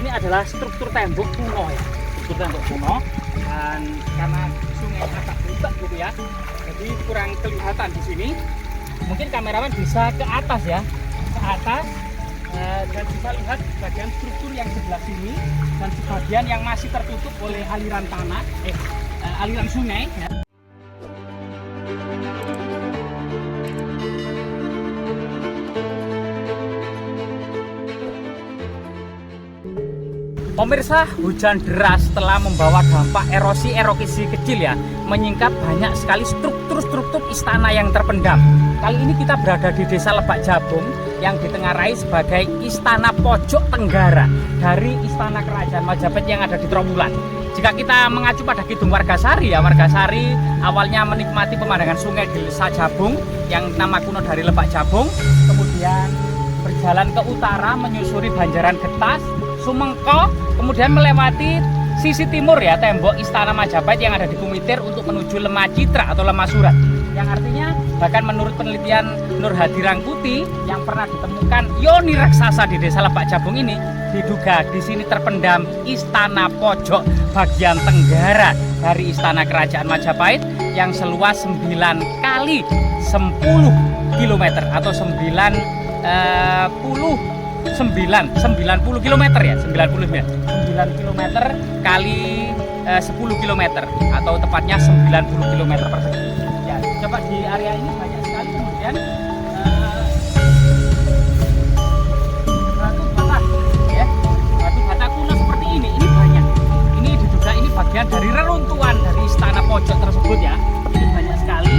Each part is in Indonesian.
ini adalah struktur tembok kuno ya, struktur tembok kuno. Dan karena sungai agak berubah gitu ya, jadi kurang kelihatan di sini. Mungkin kameramen bisa ke atas ya, ke atas dan bisa lihat bagian struktur yang sebelah sini dan sebagian yang masih tertutup oleh aliran tanah, aliran sungai. Ya. Pemirsa, hujan deras telah membawa dampak erosi kecil ya, menyingkap banyak sekali struktur istana yang terpendam. Kali ini kita berada di Desa Lebak Jabung yang ditengarai sebagai Istana Pojok Tenggara dari Istana Kerajaan Majapahit yang ada di Trombulan. Jika kita mengacu pada Kidung Wargasari ya, Wargasari awalnya menikmati pemandangan sungai di Desa Jabung yang nama kuno dari Lebak Jabung, kemudian berjalan ke utara menyusuri Banjaran Getas, Sumengko, kemudian melewati sisi timur ya, tembok Istana Majapahit yang ada di Kumitir untuk menuju Lemah Citra atau Lemah Surat. Yang artinya bahkan menurut penelitian Nur Hadi Rangkuti yang pernah ditemukan yoni raksasa di Desa Lebak Jabung ini, diduga di sini terpendam Istana Pojok bagian tenggara dari Istana Kerajaan Majapahit yang seluas 9 kali 10 km atau 90 km ya, 90 km kali 10 km atau tepatnya 90 km persegi. Ya, coba di area ini banyak sekali kemudian batu bata ya, batu bata kuno seperti ini banyak. Ini diduga ini bagian dari reruntuhan dari Istana Pojok tersebut ya. Ini banyak sekali.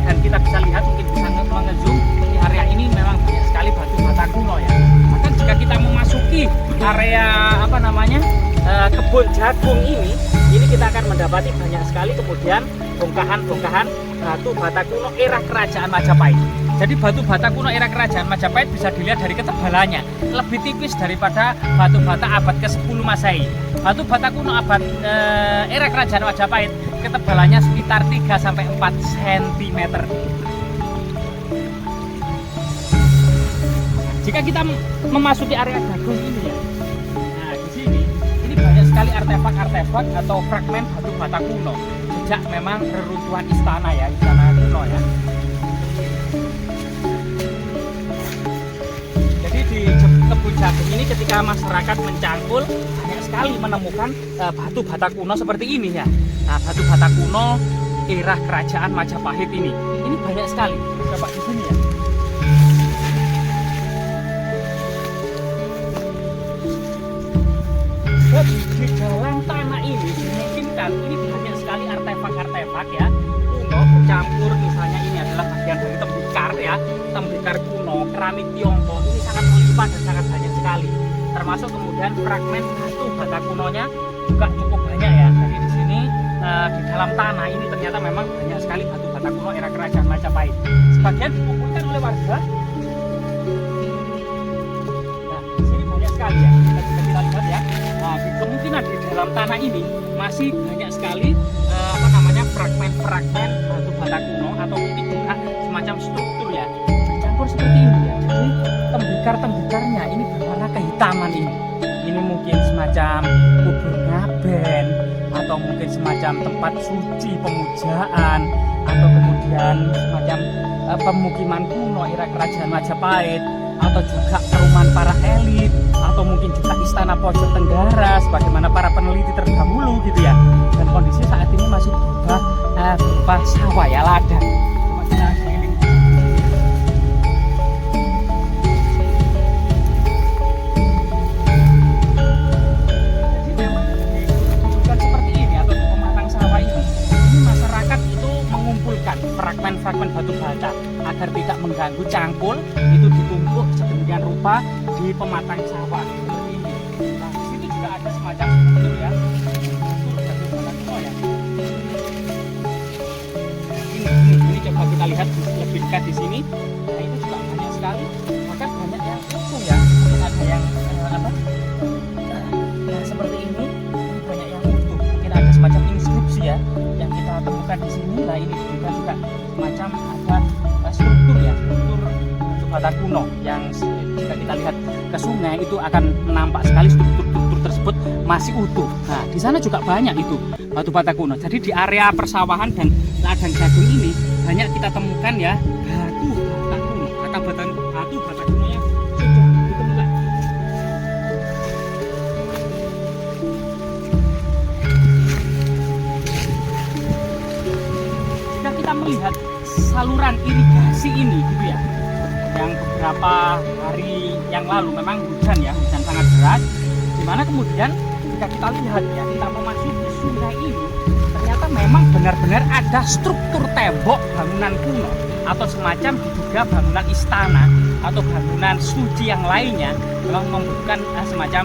Dan kita bisa lihat, mungkin bisa mengezoom di area ini memang banyak sekali batu bata kuno ya. Bahkan jika kita memasuki area kebun jagung ini kita akan mendapati banyak sekali kemudian bongkahan-bongkahan batu bata kuno era Kerajaan Majapahit. Jadi batu bata kuno era Kerajaan Majapahit bisa dilihat dari ketebalannya lebih tipis daripada batu bata abad ke-10 Masehi. Batu bata kuno abad era Kerajaan Majapahit ketebalannya sekitar 3-4 cm. Jika kita memasuki area jagung ini ya, nah di sini ini banyak sekali artefak-artefak atau fragmen batu bata kuno, sejak memang reruntuhan istana ya, istana kuno ya. Jadi di kebun jagung ini ketika masyarakat mencangkul banyak sekali menemukan batu bata kuno seperti ini ya. Nah, batu bata kuno era Kerajaan Majapahit ini banyak sekali. Coba di sini ya. Di dalam tanah ini dimungkinkan ini banyak sekali artefak-artefak ya kuno bercampur. Misalnya ini adalah bagian dari tembikar ya, tembikar kuno, keramik Tiongkok, ini sangat melimpah dan sangat banyak sekali. Termasuk kemudian fragmen batu bata kunonya juga cukup banyak ya. Jadi di sini di dalam tanah ini ternyata memang banyak sekali batu bata kuno era Kerajaan Majapahit. Sebagian dikumpulkan oleh warga. Nah, di sini banyak sekali ya. Kita lihat ya. Nah, kemungkinan di dalam tanah ini masih banyak sekali fragmen-fragmen batu bata kuno atau mungkin juga semacam struktur ya, bercampur seperti ini ya. Jadi tembikar-tembikarnya ini berwarna kehitaman ini. Ini mungkin semacam kubur ngaben atau mungkin semacam tempat suci pemujaan atau kemudian semacam pemukiman kuno era Kerajaan Majapahit atau juga perumahan para elit atau mungkin juga Istana Pojok Tenggara sebagaimana para peneliti terdahulu gitu ya. Dan kondisi saat ini masih berupa sawah ya, ladang. Coba kita keliling. Jadi memang bukan seperti ini atau di pematang sawah ini masyarakat itu mengumpulkan fragmen-fragmen batu bata agar tidak mengganggu cangkul, itu ditumpuk sedemikian rupa di pematang sawah seperti ini. Nah, di situ juga ada semacam struktur ya, struktur batu bata kuno ya. Ini coba kita lihat lebih dekat di sini. Nah, itu juga banyak sekali, bahkan banyak yang utuh ya. Mungkin ada yang seperti ini banyak yang utuh. Mungkin ada semacam inskripsi ya yang kita temukan di sini. Nah, ini juga semacam ada struktur ya, struktur batu bata kuno yang jika kita lihat ke sungai itu akan nampak sekali struktur-struktur tersebut masih utuh. Nah, di sana juga banyak itu batu bata kuno. Jadi di area persawahan dan ladang jagung ini banyak kita temukan ya batu bata kuno, batu bata kuno yang sudah ditemukan. Jika kita melihat saluran irigasi ini gitu ya, yang beberapa hari yang lalu memang hujan sangat deras, dimana kemudian jika kita lihat ya, kita memasuki sungai ini, ternyata memang benar-benar ada struktur tembok bangunan kuno atau semacam diduga bangunan istana atau bangunan suci yang lainnya, memang membutuhkan semacam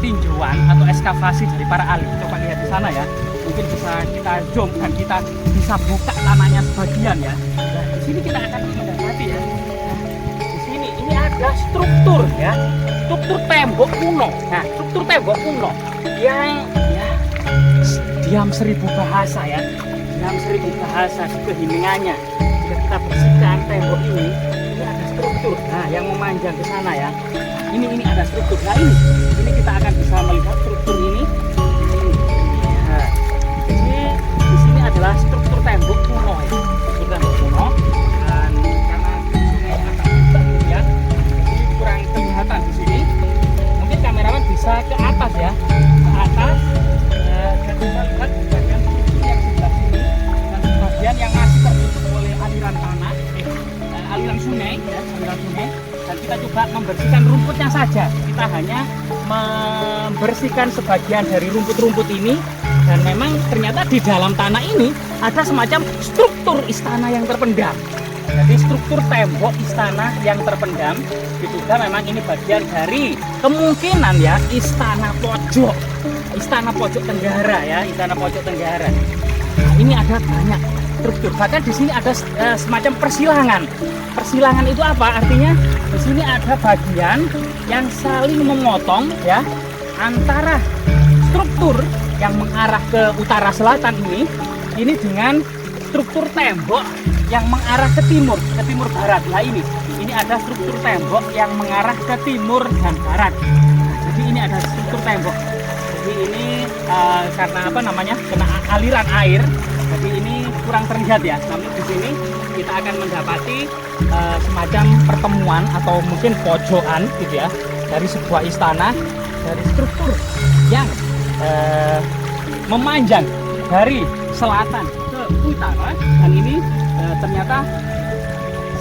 tinjauan atau ekskavasi dari para ahli. Coba lihat di sana ya, mungkin bisa kita zoom dan kita bisa buka tanahnya sebagian ya. Nah, di sini kita akan mendapati ya, di sini ini ada struktur ya, struktur tembok kuno. Nah, struktur tembok kuno yang ya diam 1000 bahasa ya, diam 1000 bahasa keheningannya. Jika kita bersihkan tembok ini ada struktur. Nah, yang memanjang ke sana ya. Ini ada struktur. Nah, ini kita akan bisa melihat struktur ini. Nah, jadi di sini adalah struktur tembok kuno ya. Struktur tembok kuno. Dan karena sungai agak besar ya, jadi kurang kelihatan di sini. Mungkin kameramen bisa ke atas ya, ke atas dan bisa lihat bagian struktur yang sebelah sini dan sebagian yang masih tertutup oleh aliran tanah, aliran sungai ya, aliran sungai. Dan kita coba membersihkan rumputnya saja. Kita hanya membersihkan sebagian dari rumput-rumput ini, dan memang ternyata di dalam tanah ini ada semacam struktur istana yang terpendam. Jadi struktur tembok istana yang terpendam diduga memang ini bagian dari kemungkinan ya istana pojok tenggara ya, istana pojok tenggara. Nah, ini ada banyak struktur. Bahkan di sini ada semacam persilangan. Persilangan itu apa? Artinya di sini ada bagian yang saling memotong ya antara struktur yang mengarah ke utara selatan ini dengan struktur tembok yang mengarah ke timur barat. Nah, ini ada struktur tembok yang mengarah ke timur dan barat. Nah, jadi ini ada struktur tembok. Jadi ini karena apa namanya, kena aliran air, jadi ini kurang terlihat ya. Namun di sini kita akan mendapati semacam pertemuan atau mungkin pojokan gitu ya dari sebuah istana, dari struktur yang memanjang dari selatan ke utara, dan ini ternyata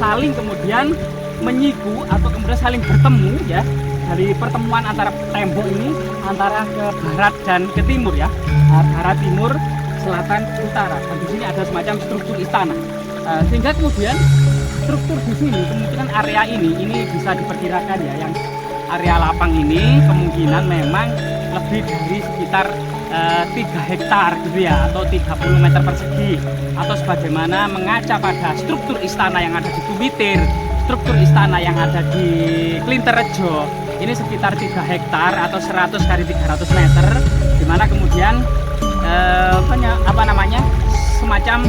saling kemudian menyiku atau kemudian saling bertemu ya, dari pertemuan antara tembok ini antara ke barat dan ke timur ya, barat timur selatan utara. Dan di sini ada semacam struktur istana, sehingga kemudian struktur di sini kemungkinan area ini bisa diperkirakan ya, yang area lapang ini kemungkinan memang lebih dari sekitar 3 hektar gitu ya, atau 30 meter persegi, atau sebagaimana mengaca pada struktur istana yang ada di Tumitir, struktur istana yang ada di Klinterrejo, ini sekitar 3 hektar atau 100 kali 300 meter, dimana kemudian semacam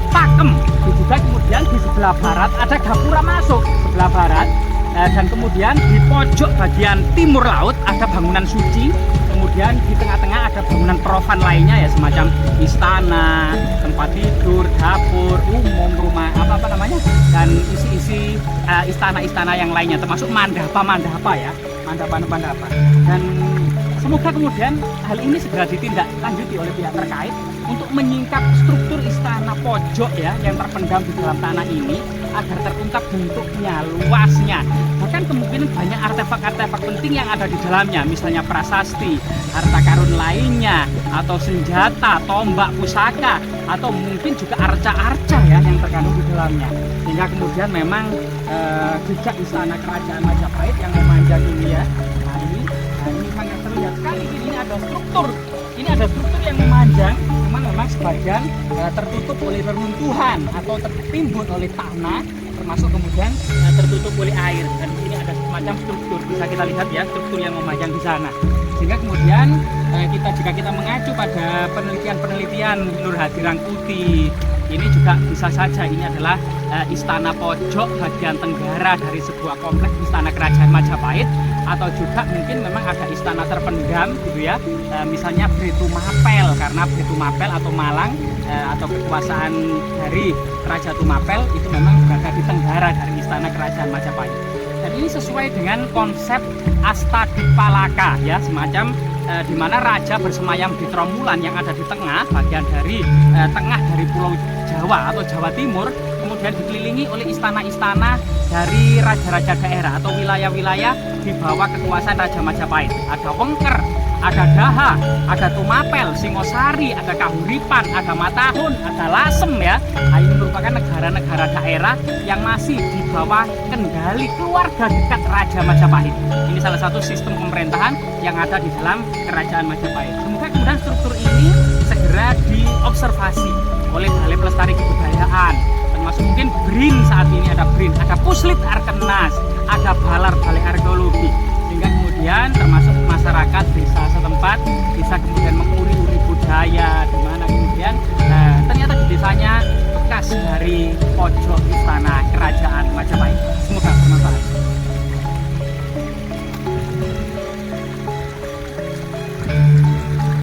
pakem. Juga kemudian di sebelah barat ada gapura masuk sebelah barat, dan kemudian di pojok bagian timur laut ada bangunan suci, kemudian di tengah-tengah ada bangunan profan lainnya ya, semacam istana, tempat tidur, dapur umum, rumah dan isi-isi istana-istana yang lainnya, termasuk mandapa ya, mandapa. Dan semoga kemudian hal ini segera ditindaklanjuti oleh pihak terkait untuk menyingkap struktur istana pojok ya yang terpendam di dalam tanah ini, agar terungkap bentuknya, luasnya. Bahkan kemungkinan banyak artefak-artefak penting yang ada di dalamnya, misalnya prasasti, harta karun lainnya, atau senjata, tombak, pusaka, atau mungkin juga arca-arca ya yang terkandung di dalamnya. Sehingga kemudian memang jejak istana kerajaan Majapahit yang memanjang ini ya. Nah ini sangat terlihat sekali. Ini ada struktur yang memanjang, cuman memang sebagian tertutup oleh reruntuhan atau tertimbun oleh tanah, termasuk kemudian tertutup oleh air. Dan di sini ada semacam struktur, bisa kita lihat ya, struktur yang memanjang di sana. Sehingga kemudian jika kita mengacu pada penelitian Nur Hadi Rangkuti, ini juga bisa saja ini adalah istana pojok bagian tenggara dari sebuah kompleks istana kerajaan Majapahit, atau juga mungkin memang ada istana terpendam gitu ya, misalnya Betu Mapel, karena Betu Mapel atau Malang atau kekuasaan dari Raja Tumapel itu memang berada di tenggara dari istana kerajaan Majapahit. Dan ini sesuai dengan konsep Astadipalaka ya, semacam di mana raja bersemayam di Trommulan yang ada di tengah, bagian dari tengah dari Pulau Jawa atau Jawa Timur, kemudian dikelilingi oleh istana-istana dari raja-raja daerah atau wilayah-wilayah di bawah kekuasaan Raja Majapahit. Ada Wengker, ada Daha, ada Tumapel, Singosari, ada Kahuripan, ada Matahun, ada Lasem ya. Nah, ini merupakan negara-negara daerah yang masih di bawah kendali keluarga dekat Raja Majapahit. Ini salah satu sistem pemerintahan yang ada di dalam kerajaan Majapahit. Semoga kemudian struktur ini segera diobservasi oleh Balai Pelestari Kebudayaan, termasuk mungkin BRIN. Saat ini ada BRIN, ada Puslit Arkenas, ada Balar Balai Arkeologi, sehingga kemudian termasuk masyarakat desa setempat bisa kemudian menguri-uri budaya, di mana kemudian ternyata di desanya bekas dari pojok istana kerajaan Majapahit. Semoga bermanfaat.